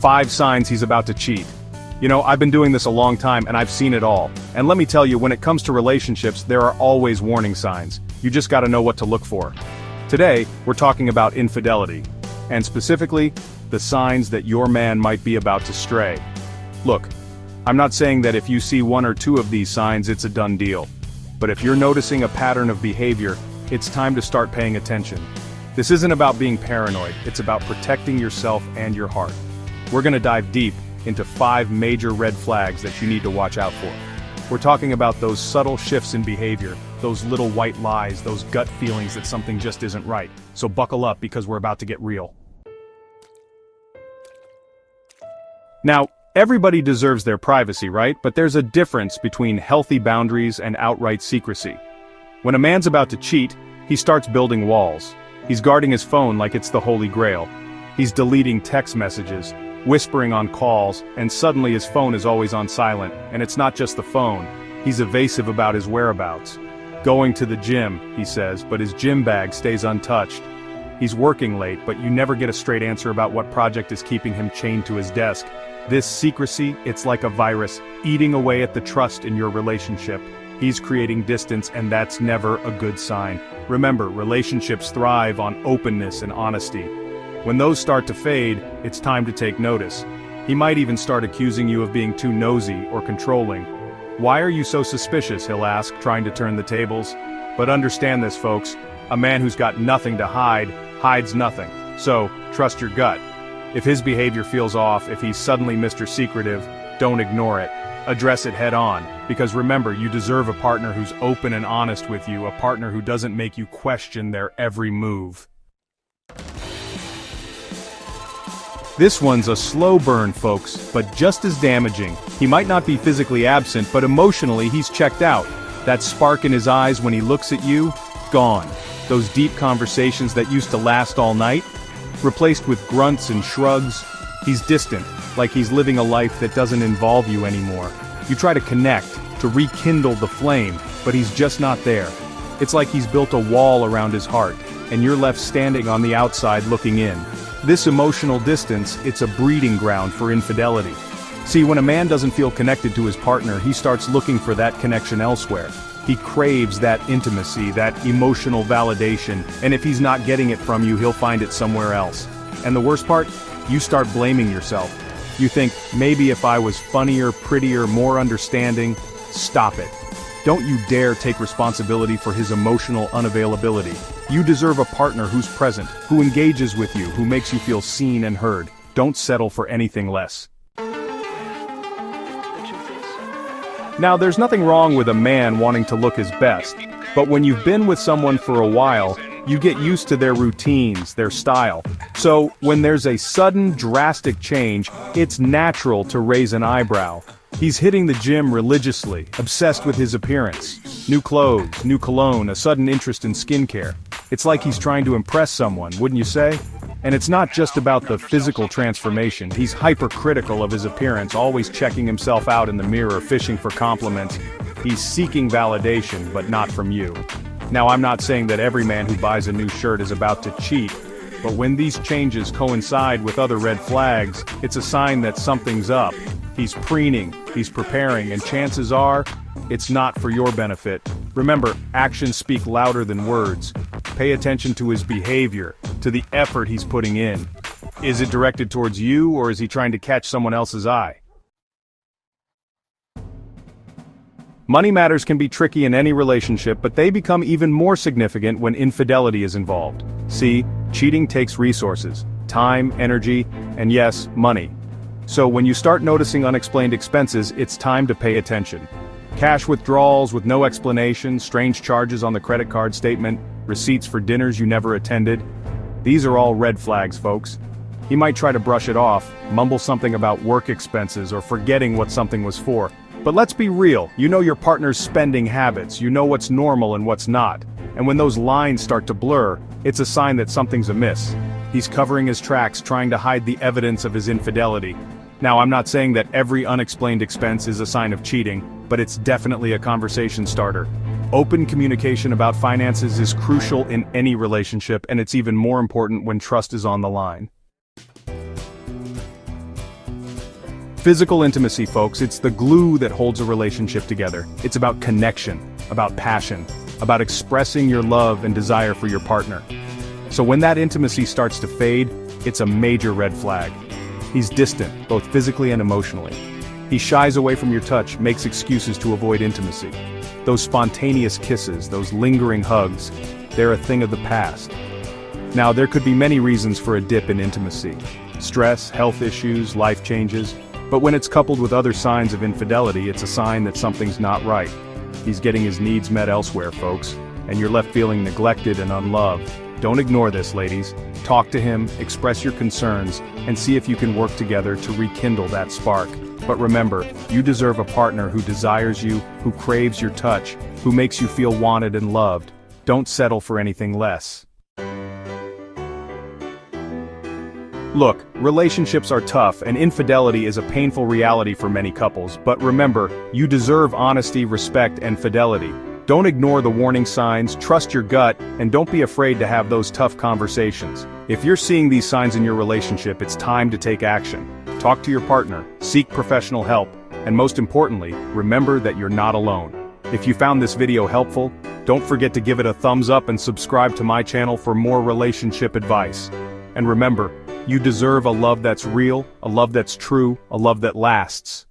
5 signs he's about to cheat. You know, I've been doing this a long time and I've seen it all. And let me tell you, when it comes to relationships, there are always warning signs. You just gotta know what to look for. Today, we're talking about infidelity. And specifically, the signs that your man might be about to stray. Look, I'm not saying that if you see 1 or 2 of these signs it's a done deal. But if you're noticing a pattern of behavior, it's time to start paying attention. This isn't about being paranoid, it's about protecting yourself and your heart. We're gonna dive deep into 5 major red flags that you need to watch out for. We're talking about those subtle shifts in behavior, those little white lies, those gut feelings that something just isn't right. So buckle up because we're about to get real. Now, everybody deserves their privacy, right? But there's a difference between healthy boundaries and outright secrecy. When a man's about to cheat, he starts building walls. He's guarding his phone like it's the Holy Grail. He's deleting text messages, whispering on calls, and suddenly his phone is always on silent, and it's not just the phone. He's evasive about his whereabouts. Going to the gym, he says, but his gym bag stays untouched. He's working late, but you never get a straight answer about what project is keeping him chained to his desk. This secrecy, it's like a virus, eating away at the trust in your relationship. He's creating distance, and that's never a good sign. Remember, relationships thrive on openness and honesty. When those start to fade, it's time to take notice. He might even start accusing you of being too nosy or controlling. Why are you so suspicious, he'll ask, trying to turn the tables. But understand this, folks, a man who's got nothing to hide, hides nothing. So, trust your gut. If his behavior feels off, if he's suddenly Mr. Secretive, don't ignore it. Address it head on, because remember, you deserve a partner who's open and honest with you, a partner who doesn't make you question their every move. This one's a slow burn, folks, but just as damaging. He might not be physically absent, but emotionally he's checked out. That spark in his eyes when he looks at you, gone. Those deep conversations that used to last all night, replaced with grunts and shrugs. He's distant, like he's living a life that doesn't involve you anymore. You try to connect, to rekindle the flame, but he's just not there. It's like he's built a wall around his heart, and you're left standing on the outside looking in. This emotional distance, it's a breeding ground for infidelity. See, when a man doesn't feel connected to his partner, he starts looking for that connection elsewhere. He craves that intimacy, that emotional validation, and if he's not getting it from you, he'll find it somewhere else. And the worst part? You start blaming yourself. You think, maybe if I was funnier, prettier, more understanding. Stop it. Don't you dare take responsibility for his emotional unavailability. You deserve a partner who's present, who engages with you, who makes you feel seen and heard. Don't settle for anything less. Now, there's nothing wrong with a man wanting to look his best, but when you've been with someone for a while, you get used to their routines, their style. So, when there's a sudden, drastic change, it's natural to raise an eyebrow. He's hitting the gym religiously, obsessed with his appearance. New clothes, new cologne, a sudden interest in skincare. It's like he's trying to impress someone, wouldn't you say? And it's not just about the physical transformation. He's hypercritical of his appearance, always checking himself out in the mirror, fishing for compliments. He's seeking validation, but not from you. Now, I'm not saying that every man who buys a new shirt is about to cheat, but when these changes coincide with other red flags, it's a sign that something's up. He's preening, he's preparing, and chances are, it's not for your benefit. Remember, actions speak louder than words. Pay attention to his behavior, to the effort he's putting in. Is it directed towards you, or is he trying to catch someone else's eye? Money matters can be tricky in any relationship, but they become even more significant when infidelity is involved. See, cheating takes resources, time, energy, and yes, money. So when you start noticing unexplained expenses, it's time to pay attention. Cash withdrawals with no explanation, strange charges on the credit card statement, receipts for dinners you never attended. These are all red flags, folks. He might try to brush it off, mumble something about work expenses or forgetting what something was for. But let's be real, you know your partner's spending habits, you know what's normal and what's not. And when those lines start to blur, it's a sign that something's amiss. He's covering his tracks, trying to hide the evidence of his infidelity. Now, I'm not saying that every unexplained expense is a sign of cheating, but it's definitely a conversation starter. Open communication about finances is crucial in any relationship, and it's even more important when trust is on the line. Physical intimacy, folks, it's the glue that holds a relationship together. It's about connection, about passion, about expressing your love and desire for your partner. So when that intimacy starts to fade, it's a major red flag. He's distant, both physically and emotionally. He shies away from your touch, makes excuses to avoid intimacy. Those spontaneous kisses, those lingering hugs, they're a thing of the past. Now, there could be many reasons for a dip in intimacy. Stress, health issues, life changes. But when it's coupled with other signs of infidelity, it's a sign that something's not right. He's getting his needs met elsewhere, folks, and you're left feeling neglected and unloved. Don't ignore this, ladies. Talk to him, express your concerns, and see if you can work together to rekindle that spark. But remember, you deserve a partner who desires you, who craves your touch, who makes you feel wanted and loved. Don't settle for anything less. Look, relationships are tough, and infidelity is a painful reality for many couples, but remember, you deserve honesty, respect, and fidelity. Don't ignore the warning signs, trust your gut, and don't be afraid to have those tough conversations. If you're seeing these signs in your relationship, it's time to take action. Talk to your partner, seek professional help, and most importantly, remember that you're not alone. If you found this video helpful, don't forget to give it a thumbs up and subscribe to my channel for more relationship advice. And remember, you deserve a love that's real, a love that's true, a love that lasts.